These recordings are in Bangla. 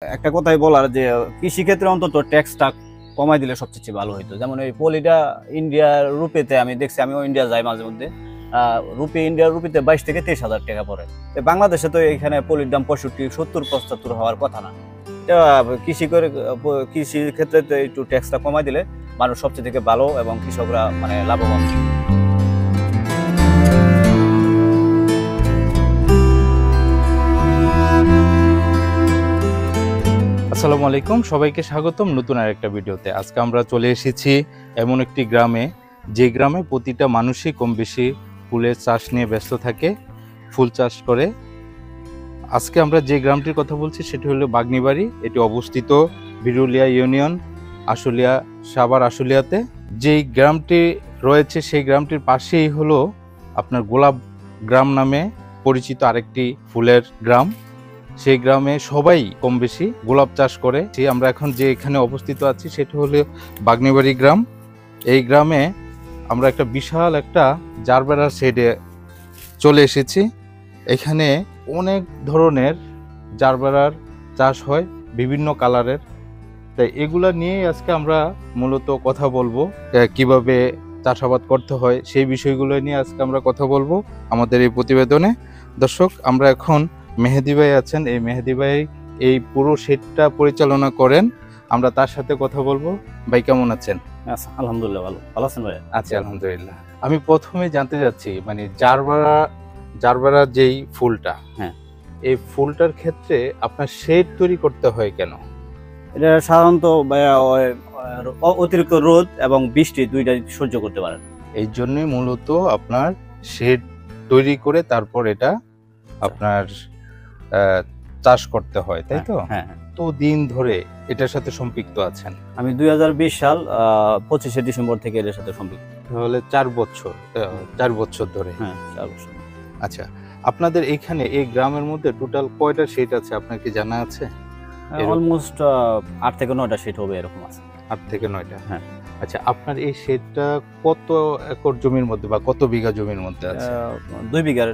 একটা কথাই বলার যে কৃষি ক্ষেত্রে অন্তত ট্যাক্সটা কমাই দিলে সবচেয়ে ভালো হইতো। যেমন এই পলিটা ইন্ডিয়ার রুপিতে আমি দেখছি, আমিও ইন্ডিয়া যাই মাঝে মধ্যে, ইন্ডিয়ার রুপিতে 22 থেকে 23,000 টাকা পড়ে। বাংলাদেশে তো এখানে পলির দাম 65, 70, 75 হওয়ার কথা না। কৃষি ক্ষেত্রে তো একটু ট্যাক্সটা কমাই দিলে মানুষ সবচেয়ে থেকে ভালো এবং কৃষকরা মানে লাভবান। আসসালামু আলাইকুম, সবাইকে স্বাগতম নতুন আরেকটা ভিডিওতে। আজকে আমরা চলে এসেছি এমন একটি গ্রামে, যে গ্রামে প্রতিটা মানুষই কম বেশি ফুলের চাষ নিয়ে ব্যস্ত থাকে, ফুল চাষ করে। আজকে আমরা যে গ্রামটির কথা বলছি সেটি হলো বাগনিবাড়ি। এটি অবস্থিত বিরুলিয়া ইউনিয়ন, আশুলিয়া, সাভার আশুলিয়াতে। যেই গ্রামটি রয়েছে সেই গ্রামটির পাশেই হলো আপনার গোলাপ গ্রাম নামে পরিচিত আরেকটি ফুলের গ্রাম। সেই গ্রামে সবাই কম বেশি গোলাপ চাষ করে। আমরা এখন যে এখানে অবস্থিত আছি সেটা হলো বাগনিবাড়ি গ্রাম। এই গ্রামে আমরা একটা বিশাল একটা জারবেরার শেডে চলে এসেছি। এখানে অনেক ধরনের জারবেরার চাষ হয়, বিভিন্ন কালারের। তাই এগুলা নিয়েই আজকে আমরা মূলত কথা বলবো, কিভাবে চাষাবাদ করতে হয় সেই বিষয়গুলো নিয়ে আজকে আমরা কথা বলবো আমাদের এই প্রতিবেদনে। দর্শক, আমরা এখন মেহেদি ভাই আছেন, এই মেহেদি ভাই এই পুরো শেডটা পরিচালনা করেন। আমরা তার সাথে কথা বলবো। ভাই কেমন আছেন? আলহামদুলিল্লাহ, ভালো আছেন ভাই? আছি আলহামদুলিল্লাহ। আমি প্রথমে জানতে চাচ্ছি, মানে জারবেরা যেই ফুলটা, হ্যাঁ, এই ফুলটার ক্ষেত্রে আপনার শেড তৈরি করতে হয় কেন? এটা সাধারণত অতিরিক্ত রোদ এবং বৃষ্টি দুইটাই সহ্য করতে পারে। এই জন্যই মূলত আপনার শেড তৈরি করে তারপর এটা আপনার চাষ করতে হয়, তাই তো? হ্যাঁ। তো দিন ধরে এটার সাথে সম্পৃক্ত আছেন? আমি 2020 সাল 25শে ডিসেম্বর থেকে এর সাথে সম্পৃক্ত। তাহলে 4 বছর ধরে। হ্যাঁ, 4 বছর। আচ্ছা, আপনাদের এখানে এই গ্রামের মধ্যে টোটাল কয়টা শেড আছে আপনার কি জানা আছে? অলমোস্ট 8 থেকে 9টা শেড হবে, এরকম আছে। 8 থেকে 9টা। হ্যাঁ। আচ্ছা, আপনার এই শেডটা কত একর জমির মধ্যে বা কত বিঘা জমির মধ্যে আছে? 2 বিঘার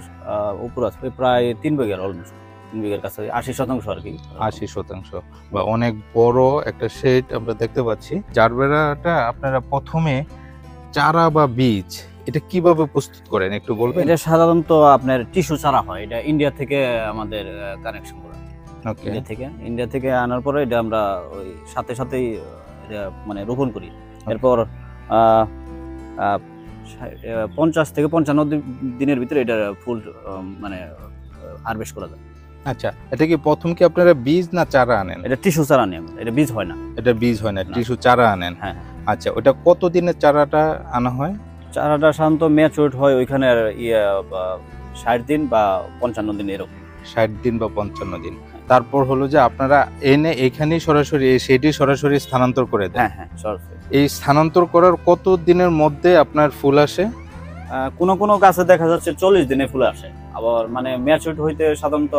উপর আছে, প্রায় 3 বিঘার, অলমোস্ট 3 বিঘার কাছে, 80% আর কি। 80% বা অনেক বড় একটা শেড আমরা দেখতে পাচ্ছি। জারবেরাটা আপনারা প্রথমে চারা বা বীজ এটা কিভাবে প্রস্তুত করেন একটু বলবেন? এটা সাধারণত আপনার টিস্যু চারা হয়, এটা ইন্ডিয়া থেকে আমাদের কানেকশন করা। ওকে। ইন্ডিয়া থেকে আনার পরে এটা আমরা ওই সাথেই এটা মানে রোপণ করি। এরপর 50 থেকে 55 দিনের ভিতরে এটা ফুল মানে হারভেস্ট করা যায়। আচ্ছা, এটা কি প্রথম কি আপনারা বীজ না চারা আনেন? এটা টিস্যু চারা নেই, এটা বীজ হয় না। এটা বীজ হয় না, টিস্যু চারা আনেন। হ্যাঁ। আচ্ছা, ওটা কত দিনের চারাটা আনা হয়? চারাটা সাধারণত ম্যাচিউরড হয় ওইখানে 60 দিন বা 55 দিন এরকম। 60 দিন বা 55 দিন। তারপর হলো যে আপনারা এনে এখানেই সরাসরি সেটি সরাসরি স্থানান্তর করে দেন? হ্যাঁ, সরাসরি। এই স্থানান্তর করার কত দিনের মধ্যে আপনার ফুল আসে? কোনো গাছে দেখা যাচ্ছে 40 দিনে ফুল আসে, আবার মানে ম্যাচিউরড হইতে সাধারণত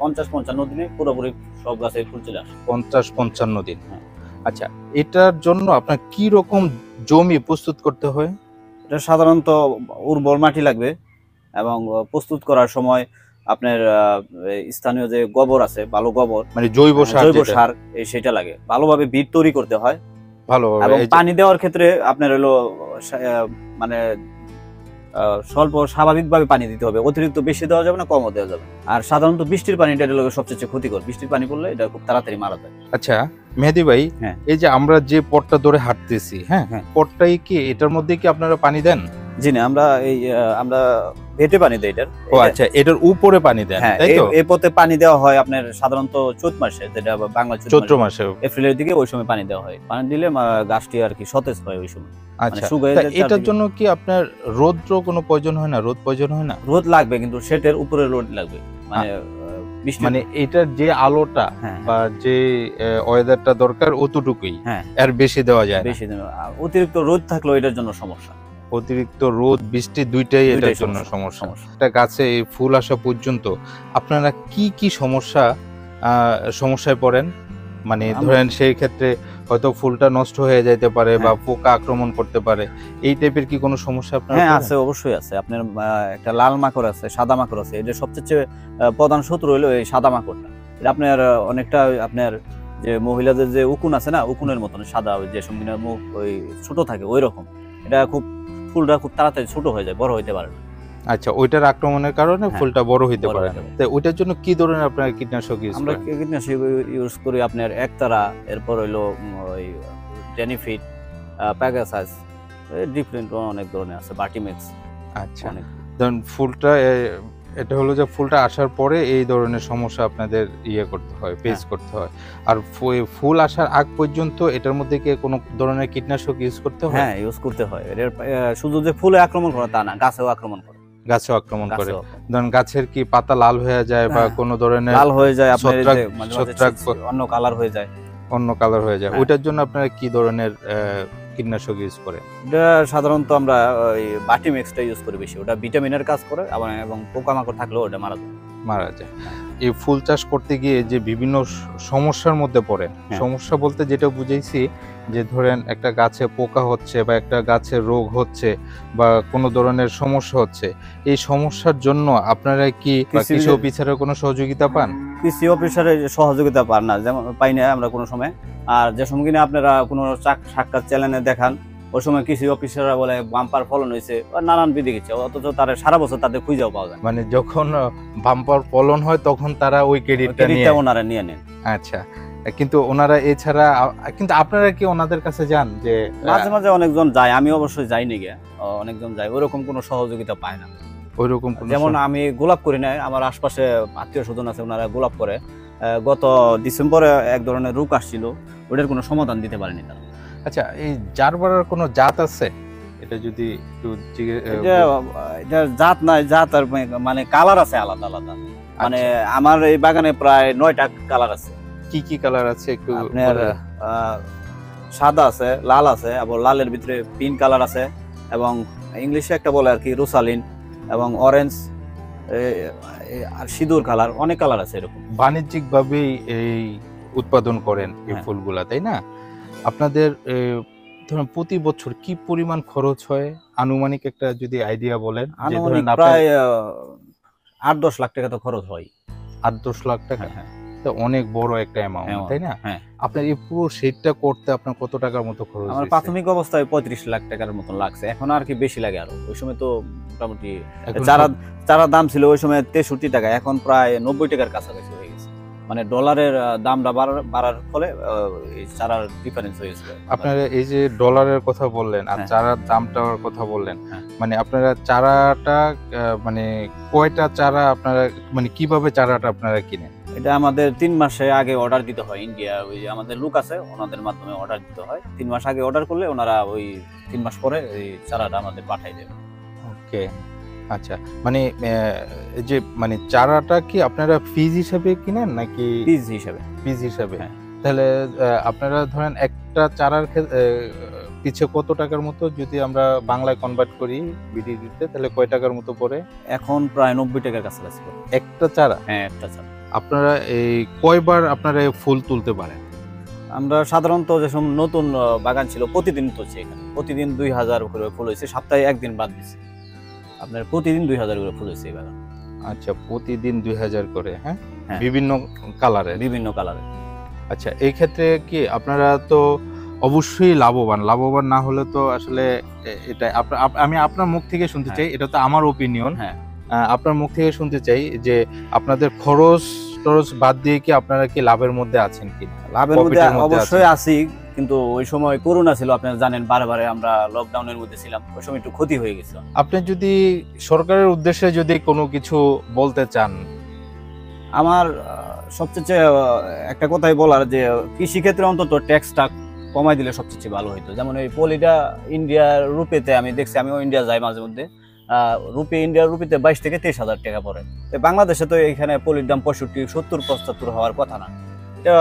50-55 দিনে পুরোপুরি সব গাছে ফুল চলে আসে। 50-55 দিন। হ্যাঁ। আচ্ছা, এটার জন্য আপনার কি রকম জমি প্রস্তুত করতে হয়? এটা সাধারণত উর্বর মাটি লাগবে, এবং প্রস্তুত করার সময় আপনার স্থানীয় যে গোবর আছে, ভালো গোবর, মানে জৈব সার সেটা লাগে। ভালোভাবে বীজ তৈরি করতে হয় ভালোভাবে। এবং পানি দেওয়ার ক্ষেত্রে আপনার হলো মানে স্বল্প স্বাভাবিকভাবে পানি দিতে হবে, অতিরিক্ত বেশি দেওয়া যাবে না, কমও দেওয়া যাবে। আর সাধারণত বৃষ্টির পানিটা এটা সবচেয়ে ক্ষতিকর। বৃষ্টির পানি পড়লে এটা খুব তাড়াতাড়ি মারা যায়। আচ্ছা মেহেদি ভাই, হ্যাঁ, এই যে আমরা যে পটটা ধরে হাঁটতেছি, হ্যাঁ, পটটাই কি এটার মধ্যে কি আপনারা পানি দেন? জি না, আমরা ভেটে পানি দেই এটার। ও আচ্ছা, এটার উপরে পানি দেন, তাই তো? এই পথে পানি দেওয়া হয় আপনার সাধারণত চৈত মাসে, যেটা বাংলা চৈত্র মাসে, এপ্রিলের দিকে, ওই সময় পানি দেওয়া হয়। পানি দিলে গাছটি আর কি সতেজ হয় ওই সময়। আচ্ছা, এটার জন্য কি আপনার রোদ্র কোনো প্রয়োজন হয় না? রোদ প্রয়োজন হয় না? রোদ লাগবে, কিন্তু সেটের উপরে রোদ লাগবে, মানে এটার যে আলোটা বা যে ওয়েদারটা দরকার অতটুকুই, এর বেশি দেওয়া যায় না। অতিরিক্ত রোদ থাকলেও এটার জন্য সমস্যা। অতিরিক্ত রোদ বৃষ্টি দুইটাই এটার জন্য সমস্যা। একটা গাছে এই ফুল আসা পর্যন্ত আপনারা কি কি সমস্যায় পড়েন? মানে ধরেন সেই ক্ষেত্রে হয়তো ফুলটা নষ্ট হয়ে যাইতে পারে বা পোকা আক্রমণ করতে পারে, এই টাইপের কি কোনো সমস্যা আপনার? হ্যাঁ, আছে, অবশ্যই আছে। আপনার একটা লাল মাকড় আছে, সাদা মাকড় আছে। এটা সবচেয়ে প্রধান শত্রু হলো এই সাদা মাকড়টা। এটা আপনার অনেকটা আপনার যে মহিলাদের যে উকুন আছে না, উকুনের মতন সাদা, ওই যে সঙ্গীনা মুখ ওই ছোট থাকে ওই রকম। এটা খুব ফুলটা খুব তাড়াতাড়ি ছোট হয়ে যায়, বড় হইতে পারে না। আচ্ছা, ওইটার আক্রমণের কারণে হ্যাঁ, ফুলটা বড় হইতে বড় পারে। হইতে পারে। তো ওইটার জন্য কি ধরনের আপনারা কীটনাশক ইউজ আমরা করেন? কীটনাশক ইউজ করি আপনার একতারা, এরপর হইলো ওই ডেনিফিট, প্যাগাসাস, ডিফারেন্ট অনেক ধরনের আছে, বাটিমেক্স আচ্ছা, অনেক। ধরুন ফুলটা এটা হলো যে ফুলটা আসার পরে এই ধরনের সমস্যা আপনাদের করতে হয়, ফেস করতে হয়। আর ফুল আসার আগ পর্যন্ত এটার মধ্যে কি কোনো ধরনের কীটনাশক ইউজ করতে হয়? হ্যাঁ, ইউজ করতে হয়। এর শুধু যে ফুলে আক্রমণ করে তা না, গাছেও আক্রমণ করে। গাছেও আক্রমণ করে। গাছেও ধরুন গাছের কি পাতা লাল হয়ে যায় বা হ্যাঁ, কোনো ধরনের লাল হয়ে যায়, আপনার এই যে মাঝে মাঝে ছত্রাক অন্য কালার হয়ে যায়। অন্য কালার হয়ে যায়, হ্যাঁ। ওইটার জন্য আপনারা কি ধরনের কীটনাশক ইউজ করেন? এটা সাধারণত আমরা ওই বাটিমেক্সটা ইউজ করি বেশি। ওটা ভিটামিনের কাজ করে এবং পোকামাকড় থাকলেও ওটা মারা যায়। মারা যায়। এই ফুল চাষ করতে গিয়ে যে বিভিন্ন সমস্যার মধ্যে পড়ে, হ্যাঁ। সমস্যা বলতে যেটা বুঝাইছি যে ধরেন একটা গাছে পোকা হচ্ছে বা একটা গাছে রোগ হচ্ছে বা কোনো ধরনের সমস্যা হচ্ছে, এই সমস্যার জন্য আপনারা কি কৃষি অফিসারের কোনো সহযোগিতা পান? কৃষি অফিসারের সহযোগিতা পান না, যেমন পাই না আমরা কোনো সময়। আর যে সময় কিনা আপনারা কোনো সাক্ষাৎ চ্যানেলে দেখান, ওই সময় কৃষি অফিসাররা বলে বাম্পার ফলন হয়েছে, নানান বিধি কিছু, অথচ তারা সারা বছর তাদের খুঁজেও পাওয়া যায়। মানে যখন বাম্পার ফলন হয় তখন তারা ওই ক্রেডিটটা ওনারা নিয়ে নেন। আচ্ছা, কিন্তু ওনারা এছাড়া কিন্তু আপনারা কি ওনাদের কাছে যান? যে মাঝে মাঝে অনেকজন যায়, আমি অবশ্যই যাইনি গিয়ে, অনেকজন যায়, ওইরকম কোনো সহযোগিতা পায় না। ওইরকম যেমন আমি গোলাপ করি না, আমার আশপাশে আত্মীয় স্বজন আছে, ওনারা গোলাপ করে। গত ডিসেম্বরে এক ধরনের রোগ আসছিল, ওটার কোনো সমাধান দিতে পারেনি তারা। আচ্ছা, এই জারবারার কোনো জাত আছে? এটা যদি একটু এটা জাত নাই, জাত আর মানে কালার আছে আলাদা আলাদা। মানে আমার এই বাগানে প্রায় 9টা কালার আছে। কি কি কালার আছে একটু আপনার সাদা আছে, লাল আছে, আবার লালের ভিতরে পিঙ্ক কালার আছে, এবং ইংলিশে একটা বলে আর কি রোসালিন, এবং অরেঞ্জ, আর সিঁদুর কালার, অনেক কালার আছে এরকম। বাণিজ্যিক ভাবেই এই উৎপাদন করেন এই ফুলগুলা, তাই না? আপনাদের ধরুন প্রতি বছর কি পরিমাণ খরচ হয় আনুমানিক একটা যদি আইডিয়া বলেন? আনুমানিক প্রায় 8-10 লাখ টাকা তো খরচ হয়। 8-10 লাখ টাকা? তো অনেক বড় একটা অ্যামাউন্ট, তাই না? হ্যাঁ। আপনার এই পুরো সেটটা করতে আপনার কত টাকার মতো খরচ? আমার প্রাথমিক অবস্থায় 35 লাখ টাকার মতন লাগছে, এখন আর কি বেশি লাগে আরো। ওই সময় তো মোটামুটি চারার দাম ছিল ওই সময় 63 টাকা, এখন প্রায় 90 টাকার কাছাকাছি হয়ে গেছে। মানে ডলারের দামটা বাড়ার ফলে এই চারার ডিফারেন্স হয়ে গেছে। আপনারা এই যে ডলারের কথা বললেন আর চারার দামটার কথা বললেন, মানে আপনারা চারাটা মানে কয়টা চারা আপনারা মানে কিভাবে চারাটা আপনারা কিনেন? এটা আমাদের 3 মাসে আগে অর্ডার দিতে হয়। ইন্ডিয়া ওই যে আমাদের লোক আছে, ওনাদের মাধ্যমে অর্ডার দিতে হয়। 3 মাস আগে অর্ডার করলে ওনারা ওই 3 মাস পরে এই চারাটা আমাদের পাঠিয়ে দেবে। ওকে, আচ্ছা। মানে যে মানে চারাটা কি আপনারা পিস হিসেবে কিনেন নাকি? পিস হিসেবে। পিস হিসেবে। তাহলে আপনারা ধরেন একটা চারার পিছে কত টাকার মতো যদি আমরা বাংলায় কনভার্ট করি বিডিতে, তাহলে কয় টাকার মতো পড়ে? এখন প্রায় 90 টাকার কাছাকাছি পড়ে একটা চারা। হ্যাঁ, একটা চারা। আপনারা এই কয়বার আপনারা ফুল তুলতে পারেন? আমরা সাধারণত যে সময় নতুন বাগান ছিল প্রতিদিন তুলছি, এখানে প্রতিদিন 2000 করে ফুল হয়েছে, সপ্তাহে একদিন বাদ দিচ্ছি। আপনার প্রতিদিন 2000 করে ফুল হয়েছে এই বাগান। আচ্ছা, প্রতিদিন 2000 করে? হ্যাঁ, হ্যাঁ, বিভিন্ন কালারে। বিভিন্ন কালারে। আচ্ছা, এই ক্ষেত্রে কি আপনারা তো অবশ্যই লাভবান না হলে তো আসলে এটা আমি আপনার মুখ থেকে শুনতে চাই, এটা তো আমার ওপিনিয়ন। হ্যাঁ, আপনার মুখ থেকে শুনতে চাই যে আপনাদের খরচ বাদ দিয়ে কি আপনারা কি লাভের মধ্যে আছেন কি? লাভের মধ্যে অবশ্যই আছি, কিন্তু ওই সময় করোনা ছিল, আপনারা জানেন, বারে আমরা লকডাউনের মধ্যে ছিলাম, ওই সময় একটু ক্ষতি হয়ে গেছে। আপনি যদি সরকারের উদ্দেশ্যে যদি কোনো কিছু বলতে চান? আমার সবচেয়ে একটা কথাই বলার, যে কৃষি ক্ষেত্রে অন্তত ট্যাক্সটা কমাই দিলে সবচেয়ে ভালো হইতো। যেমন এই পলিটা ইন্ডিয়ার রুপিতে আমি দেখছি, আমিও ইন্ডিয়া যাই মাঝে মধ্যে, ইন্ডিয়ার রুপিতে 22 থেকে 23,000 টাকা পড়ে। বাংলাদেশে তো এখানে পলির দাম 65, 70, 75 হওয়ার কথা না। এটা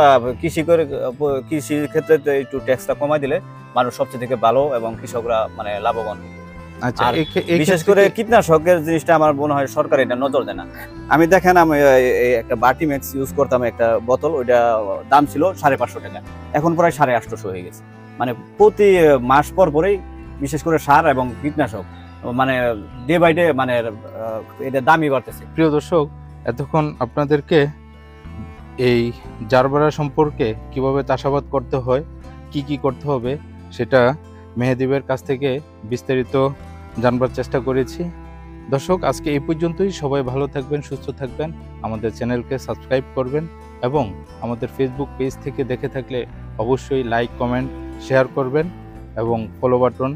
কৃষি ক্ষেত্রে একটু ট্যাক্সটা কমাই দিলে মানুষ সবচেয়ে থেকে ভালো এবং কৃষকরা মানে লাভবান। আচ্ছা, বিশেষ করে কীটনাশকের জিনিসটা আমার মনে হয় সরকার এটা নজর দেয় না। আমি দেখেন, আমি একটা বাটিমেক্স ইউজ করতাম, একটা বোতল, ওইটা দাম ছিল 550 টাকা, এখন প্রায় 850 হয়ে গেছে। মানে প্রতি মাস পর পরেই বিশেষ করে সার এবং কীটনাশক মানে ডে বাই ডে মানে এটা দামই বাড়তেছে। প্রিয় দর্শক, এতক্ষণ আপনাদেরকে এই জারবারা সম্পর্কে কিভাবে চাষাবাদ করতে হয়, কি করতে হবে, সেটা মেহেদীবের কাছ থেকে বিস্তারিত জানবার চেষ্টা করেছি। দর্শক, আজকে এই পর্যন্তই। সবাই ভালো থাকবেন, সুস্থ থাকবেন, আমাদের চ্যানেলকে সাবস্ক্রাইব করবেন এবং আমাদের ফেসবুক পেজ থেকে দেখে থাকলে অবশ্যই লাইক, কমেন্ট, শেয়ার করবেন এবং ফলো বাটন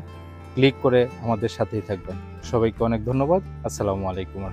ক্লিক করে আমাদের সাথেই থাকবেন। সবাইকে অনেক ধন্যবাদ। আসসালামু আলাইকুম।